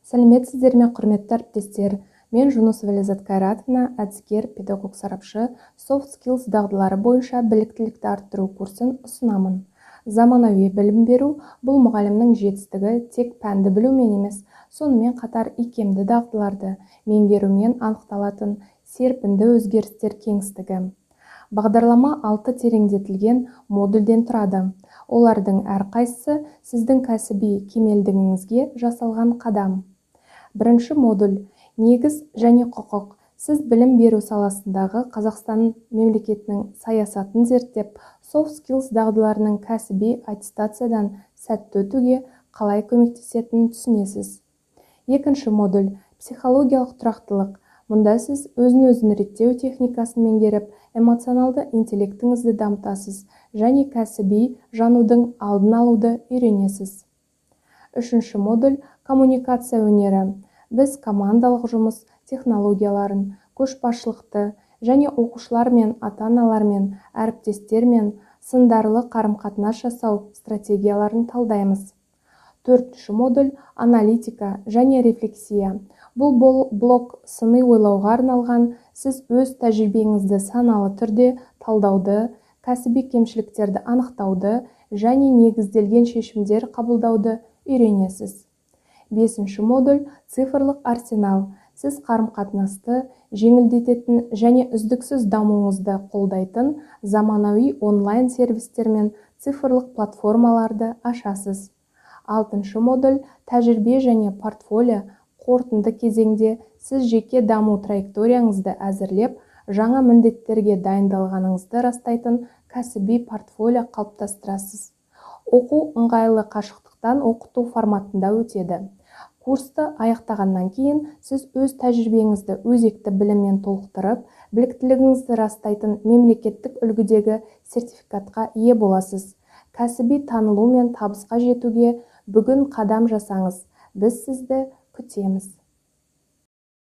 Сәлеметсіздер ме, құрметті әріптестер? Мен Жүнісова Ләззат Қайратовна, әдіскер, педагог сарапшы, soft skills дағдылары бойынша біліктілікті арттыру курсын ұсынамын. Заманауи білім беру бұл мұғалімнің жетістігі тек пәнді білумен емес, сонымен қатар икемді дағдыларды меңгерумен анықталатын серпінді өзгерістер кеңістігі. Бағдарлама 6 тереңдетілген модульден тұрады. Олардың әрқайсысы сіздің кәсіби кемелдігіңізге жасалған қадам. Бірінші модуль – негіз және құқық. Сіз білім беру саласындағы Қазақстан мемлекетінің саясатын зерттеп, soft skills дағдыларының кәсіби аттестациядан сәтті өтуге қалай көмектесетінін түсінесіз. Екінші модуль – психологиялық тұрақтылық. Мұнда сіз өзін-өзін реттеу техникасын меңгеріп, эмоционалды интеллектіңізді дамытасыз және кәсіби жанудың алдын алуды үйренесіз. Үшінші модуль – коммуникация өнері. Біз командалық жұмыс технологияларын, көшбасшылықты және оқушылармен, ата-аналармен, әріптестермен сындарлы қарым-қатынас жасау стратегияларын талдаймыз. Төртінші модуль – аналитика және рефлексия. Бұл блок сыни ойлауға арналған, сіз өз тәжірибеңізді саналы түрде талдауды, кәсіби кемшіліктерді анықтауды және негізделген шешімдер қабылдауды үйренесіз. Бесінші модуль – цифрлық арсенал. Сіз қарым-қатынасты жеңілдететін және үздіксіз дамуыңызды қолдайтын заманауи онлайн сервистер мен цифрлық платформаларды ашасыз. Алтыншы модуль – тәжірибе және портфолио. Қорытынды кезеңде сіз жеке даму траекторияңызды әзірлеп, жаңа міндеттерге дайындалғаныңызды растайтын кәсіби портфолио қалыптастырасыз. Оқу ыңғайлы қашықтықтан оқыту форматында өтеді. Курсты аяқтағаннан кейін сіз өз тәжірибеңізді өзекті біліммен толықтырып, біліктілігіңізді растайтын мемлекеттік үлгідегі сертификатқа ие боласыз. Кәсіби танылу мен табысқа жетуге бүгін қадам жасаңыз. Біз сізді күтеміз.